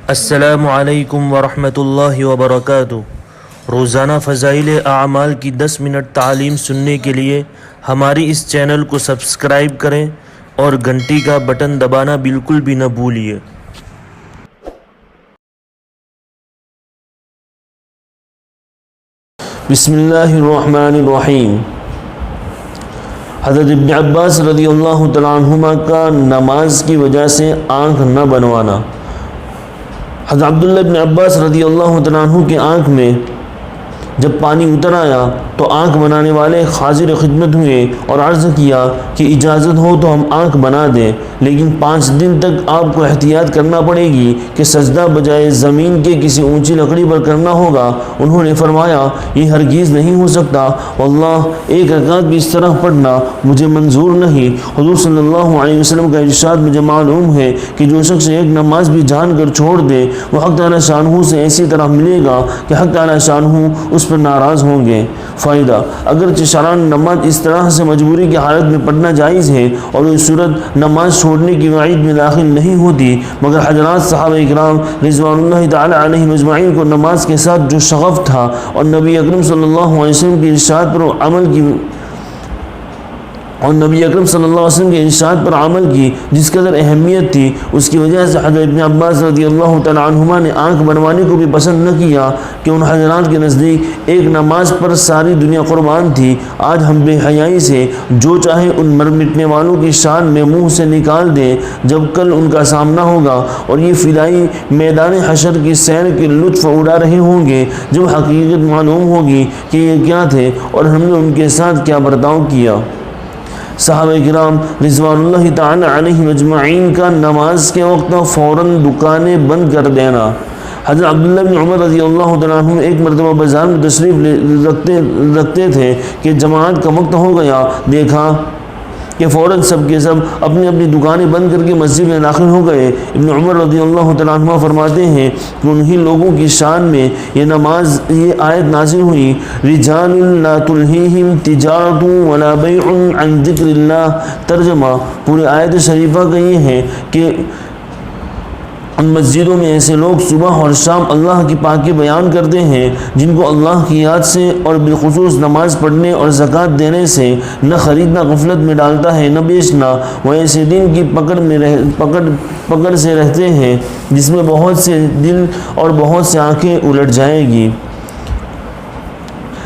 السلام علیکم ورحمۃ اللہ وبرکاتہ۔ روزانہ فضائل اعمال کی 10 منٹ تعلیم سننے کے لیے ہماری اس چینل کو سبسکرائب کریں اور گھنٹی کا بٹن دبانا بالکل بھی نہ بھولیے۔ بسم اللہ الرحمن الرحیم۔ حضرت ابن عباس رضی اللہ تعالیٰ عنہما کا نماز کی وجہ سے آنکھ نہ بنوانا۔ حضرت عبداللہ ابن عباس رضی اللہ تعالیٰ عنہ کی آنکھ میں جب پانی اتر آیا تو آنکھ بنانے والے حاضر خدمت ہوئے اور عرض کیا کہ اجازت ہو تو ہم آنکھ بنا دیں، لیکن 5 دن تک آپ کو احتیاط کرنا پڑے گی کہ سجدہ بجائے زمین کے کسی اونچی لکڑی پر کرنا ہوگا۔ انہوں نے فرمایا یہ ہرگز نہیں ہو سکتا، واللہ ایک رکعت بھی اس طرح پڑھنا مجھے منظور نہیں۔ حضور صلی اللہ علیہ وسلم کا ارشاد مجھے معلوم ہے کہ جو شخص ایک نماز بھی جان کر چھوڑ دے وہ حق تعالی شانہ سے ایسی طرح ملے گا کہ حق تعالی شانہ اس پر ناراض ہوں گے۔ فائدہ: اگرچہ شرعاً نماز اس طرح سے مجبوری کی حالت میں پڑھنا جائز ہے اور یہ صورت نماز چھوڑنے کی وعید میں داخل نہیں ہوتی، مگر حضرات صحابہ اکرام رضوان اللہ تعالی علیہم اجمعین کو نماز کے ساتھ جو شغف تھا اور نبی اکرم صلی اللہ علیہ وسلم کے ارشاد پر عمل کی جس قدر اہمیت تھی، اس کی وجہ سے حضرت ابن عباس رضی اللہ تعالی عنہما نے آنکھ بنوانے کو بھی پسند نہ کیا کہ ان حضرات کے نزدیک ایک نماز پر ساری دنیا قربان تھی۔ آج ہم بے حیائی سے جو چاہے ان مر مٹنے والوں کی شان میں منہ سے نکال دیں، جب کل ان کا سامنا ہوگا اور یہ فدائی میدان حشر کی سیر کے لطف اڑا رہے ہوں گے، جب حقیقت معلوم ہوگی کہ یہ کیا تھے اور ہم نے ان کے ساتھ کیا برتاؤ کیا۔ صحابہ کرام رضوان اللہ تعالی علیہم اجمعین کا نماز کے وقت فوراً دکانیں بند کر دینا۔ حضرت عبداللہ بن عمر رضی اللہ تعالیٰ عنہ ایک مرتبہ بازار میں تشریف رکھتے تھے کہ جماعت کا وقت ہو گیا، دیکھا کہ فوراً سب کے سب اپنی اپنی دکانیں بند کر کے مسجد میں داخل ہو گئے۔ ابن عمر رضی اللہ تعالیٰ عنہ فرماتے ہیں کہ انہی لوگوں کی شان میں یہ آیت نازل ہوئی، رجال لا تلہیہم تجارت ولا بیع عن ذکر اللہ۔ ترجمہ: پورے آیت شریفہ کا یہ ہے کہ ان مسجدوں میں ایسے لوگ صبح اور شام اللہ کی پاکی بیان کرتے ہیں جن کو اللہ کی یاد سے اور بالخصوص نماز پڑھنے اور زکوٰۃ دینے سے نہ خریدنا غفلت میں ڈالتا ہے نہ بیچنا۔ وہ ایسے دن کی پکڑ سے رہتے ہیں جس میں بہت سے دل اور بہت سے آنکھیں الٹ جائے گی۔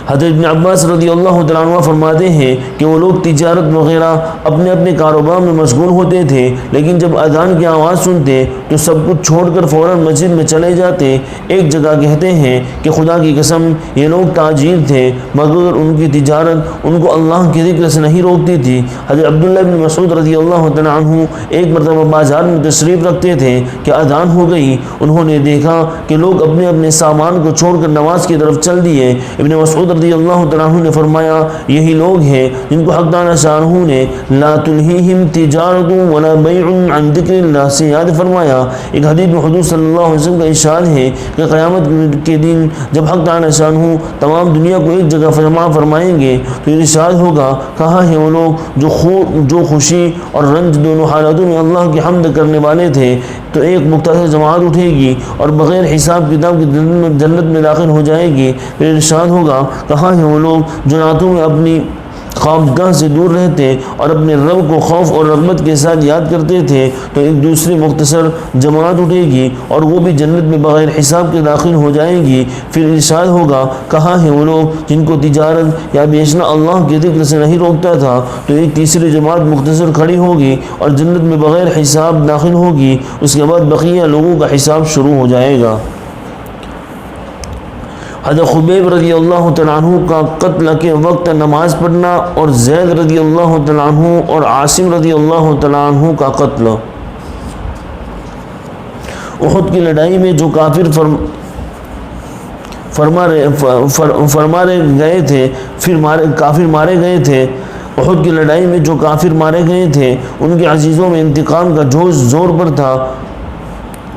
حضرت ابن عباس رضی اللہ تعالیٰ عنہ فرماتے ہیں کہ وہ لوگ تجارت وغیرہ اپنے اپنے کاروبار میں مشغول ہوتے تھے، لیکن جب اذان کی آواز سنتے تو سب کچھ چھوڑ کر فوراً مسجد میں چلے جاتے۔ ایک جگہ کہتے ہیں کہ خدا کی قسم یہ لوگ تاجر تھے، مگر ان کی تجارت ان کو اللہ کے ذکر سے نہیں روکتی تھی۔ حضرت عبداللہ بن مسعود رضی اللہ تعالیٰ عنہ ایک مرتبہ بازار میں تشریف رکھتے تھے کہ اذان ہو گئی۔ انہوں نے دیکھا کہ لوگ اپنے اپنے سامان کو چھوڑ کر نماز کی طرف چل دیے۔ ابن مسعود رضی اللہ تعالیٰ عنہ نے فرمایا یہی لوگ ہیں جن کو حق تعالی شانہ نے لا تلہیہم تجارت ولا بیع عن ذکر اللہ سے یاد فرمایا۔ ایک حدیث میں حضور صلی اللہ علیہ وسلم کا ارشاد ہے کہ قیامت کے دن جب حق تعالی شانہ تمام دنیا کو ایک جگہ جمع فرمائیں گے تو ارشاد ہوگا، کہاں ہیں وہ لوگ جو خوشی اور رنج دونوں حالتوں میں اللہ کی حمد کرنے والے تھے؟ تو ایک مختصر جماعت اٹھے گی اور بغیر حساب کتاب کی جنت میں داخل ہو جائے گی۔ پھر ارشاد ہوگا، کہاں ہیں وہ لوگ جو راتوں میں اپنی خوابگاہ سے دور رہتے اور اپنے رب کو خوف اور رغبت کے ساتھ یاد کرتے تھے؟ تو ایک دوسری مختصر جماعت اٹھے گی اور وہ بھی جنت میں بغیر حساب کے داخل ہو جائے گی۔ پھر ارشاد ہوگا، کہاں ہیں وہ لوگ جن کو تجارت یا بیچنا اللہ کے ذکر سے نہیں روکتا تھا؟ تو ایک تیسری جماعت مختصر کھڑی ہوگی اور جنت میں بغیر حساب داخل ہوگی۔ اس کے بعد بقیہ لوگوں کا حساب شروع ہو جائے گا۔ حضرت خبیب رضی اللہ تعالیٰ عنہ کا قتل کے وقت نماز پڑھنا اور زید رضی اللہ تعالیٰ عنہ اور عاصم رضی اللہ تعالیٰ عنہ کا قتل۔ احد کی لڑائی میں جو کافر مارے گئے تھے احد کی لڑائی میں جو کافر مارے گئے تھے ان کے عزیزوں میں انتقام کا جوش زور پر تھا۔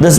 10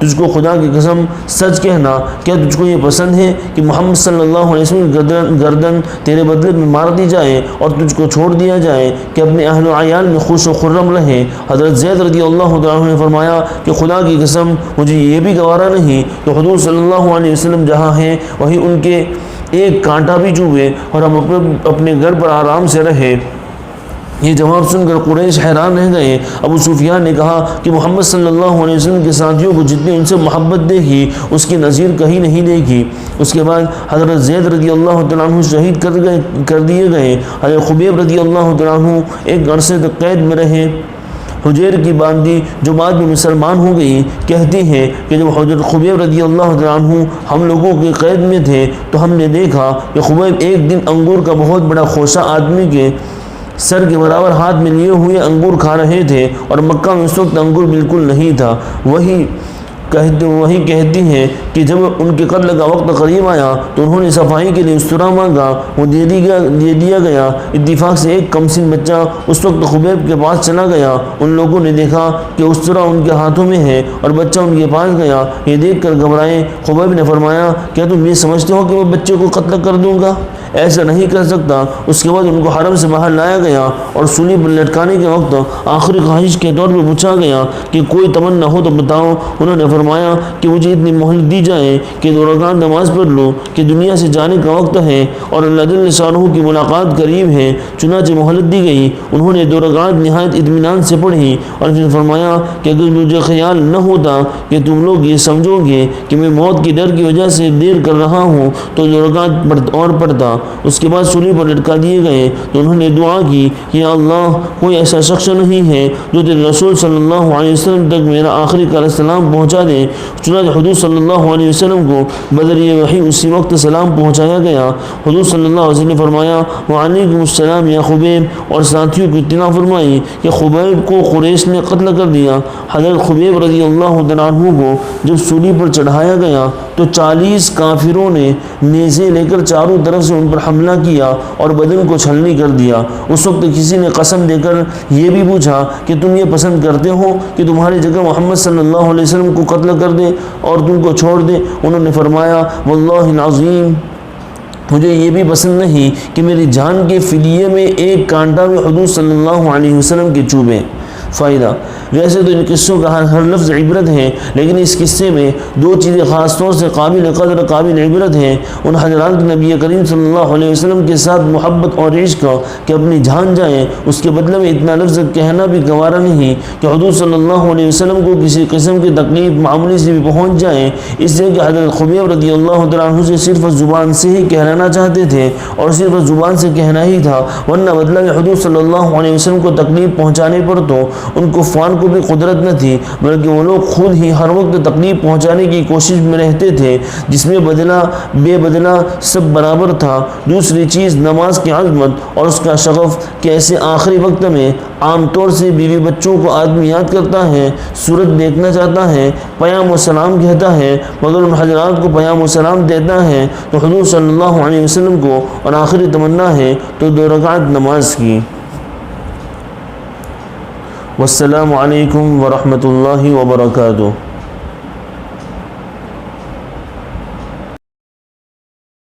تجھ کو خدا کی قسم سچ کہنا، کیا تجھ کو یہ پسند ہے کہ محمد صلی اللہ علیہ وسلم کی گردن تیرے بدلے میں مار دی جائے اور تجھ کو چھوڑ دیا جائے کہ اپنے اہل و عیال میں خوش و خرم رہے؟ حضرت زید رضی اللہ تعالیٰ عنہ نے فرمایا کہ خدا کی قسم مجھے یہ بھی گوارا نہیں کہ حضور صلی اللہ علیہ وسلم جہاں ہیں وہیں ان کے ایک کانٹا بھی چوبے اور ہم اپنے گھر پر آرام سے رہے۔ یہ جواب سن کر قریش حیران رہ گئے۔ ابو سفیان نے کہا کہ محمد صلی اللہ علیہ وسلم کے ساتھیوں کو جتنی ان سے محبت دیکھی اس کی نظیر کہیں نہیں دیکھی۔ اس کے بعد حضرت زید رضی اللہ تعالیٰ عنہ شہید کر دیے گئے۔ حضرت خبیب رضی اللہ تعالیٰ عنہ ایک عرصے تک قید میں رہے۔ حجیر کی باندی جو بعد میں مسلمان ہو گئی کہتی ہے کہ جب حضرت خبیب رضی اللہ تعالیٰ عنہ ہم لوگوں کے قید میں تھے تو ہم نے دیکھا کہ خبیب ایک دن انگور کا بہت بڑا خوشہ آدمی کے سر کے برابر ہاتھ میں لیے ہوئے انگور کھا رہے تھے، اور مکہ میں اس وقت انگور بالکل نہیں تھا۔ وہی کہتی ہیں کہ جب ان کے قتل کا وقت قریب آیا تو انہوں نے صفائی کے لیے استرا مانگا، وہ دے دیا گیا۔ اتفاق سے ایک کمسن بچہ اس وقت خبیب کے پاس چلا گیا۔ ان لوگوں نے دیکھا کہ استرا ان کے ہاتھوں میں ہے اور بچہ ان کے پاس گیا۔ یہ دیکھ کر گھبرائے۔ خبیب نے فرمایا کیا تم یہ سمجھتے ہو کہ میں بچے کو قتل کر دوں گا؟ ایسا نہیں کر سکتا۔ اس کے بعد ان کو حرم سے باہر لایا گیا اور سولی پر لٹکانے کے وقت آخری خواہش کے طور پر پوچھا گیا کہ کوئی تمنا ہو تو بتاؤ۔ انہوں نے فرمایا کہ مجھے اتنی مہلت دی جائے کہ 2 رکعت نماز پڑھ لوں کہ دنیا سے جانے کا وقت ہے اور اللہ جل شانہ کی ملاقات قریب ہے۔ چنانچہ مہلت دی گئی۔ انہوں نے 2 رکعت نہایت اطمینان سے پڑھی اور پھر فرمایا کہ اگر مجھے خیال نہ ہوتا کہ تم لوگ یہ سمجھو گے کہ میں موت کی ڈر کی وجہ سے دیر کر رہا ہوں تو 2 رکعت اور پڑھتا۔ اس کے بعد سولی پر لٹکا دیے گئے تو انہوں نے دعا کی کہ یا اللہ کوئی ایسا شخص نہیں ہے جو تیرے رسول صلی اللہ علیہ وسلم تک میرا آخری کا سلام پہنچا دے۔ چنانچہ حضور صلی اللہ علیہ وسلم کو بذریعہ وحی اسی وقت سلام پہنچایا گیا۔ حضور صلی اللہ علیہ وسلم نے فرمایا وعلیکم السلام یا خبیب، اور ساتھیوں کو اطلاع فرمائی کہ خبیب کو قریش نے قتل کر دیا۔ حضرت خبیب رضی اللہ تعالیٰ عنہ کو جب سولی پر چڑھایا گیا تو 40 کافروں نے نیزے لے کر چاروں طرف سے ان پر حملہ کیا اور بدن کو چھلنی کر دیا۔ اس وقت کسی نے قسم دے کر یہ بھی پوچھا کہ تم یہ پسند کرتے ہو کہ تمہاری جگہ محمد صلی اللہ علیہ وسلم کو قتل کر دے اور تم کو چھوڑ دے؟ انہوں نے فرمایا واللہ العظیم مجھے یہ بھی پسند نہیں کہ میری جان کے فدیے میں ایک کانٹا بھی حضور صلی اللہ علیہ وسلم کے چوبے۔ فائدہ: ویسے تو ان قصوں کا ہر لفظ عبرت ہے، لیکن اس قصے میں 2 چیزیں خاص طور سے قابل قدر قابل عبرت ہیں۔ ان حضرات نبی کریم صلی اللہ علیہ وسلم کے ساتھ محبت اور عشق کہ اپنی جان جائیں، اس کے بدلے میں اتنا لفظ کہنا بھی گوارا نہیں کہ حضور صلی اللہ علیہ وسلم کو کسی قسم کی تکلیف معمولی سے بھی پہنچ جائے، اس لیے کہ حضرت خبیب رضی اللہ تعالیٰ عنہ سے صرف زبان سے ہی کہلانا چاہتے تھے اور صرف زبان سے کہنا ہی تھا، ورنہ بدلہ میں حضور صلی اللہ علیہ وسلم کو تکلیف پہنچانے پر تو ان کفار کو بھی قدرت نہ تھی، بلکہ وہ لوگ خود ہی ہر وقت تکلیف پہنچانے کی کوشش میں رہتے تھے، جس میں بدلہ بے بدلہ سب برابر تھا۔ دوسری چیز نماز کی عظمت اور اس کا شغف کہ ایسے آخری وقت میں عام طور سے بیوی بچوں کو آدمی یاد کرتا ہے، صورت دیکھنا چاہتا ہے، پیام و سلام کہتا ہے، مگر ان حضرات کو پیام و سلام دیتا ہے تو حضور صلی اللہ علیہ وسلم کو، اور آخری تمنا ہے تو 2 رکعت نماز کی۔ والسلام علیکم ورحمۃ اللہ وبرکاتہ۔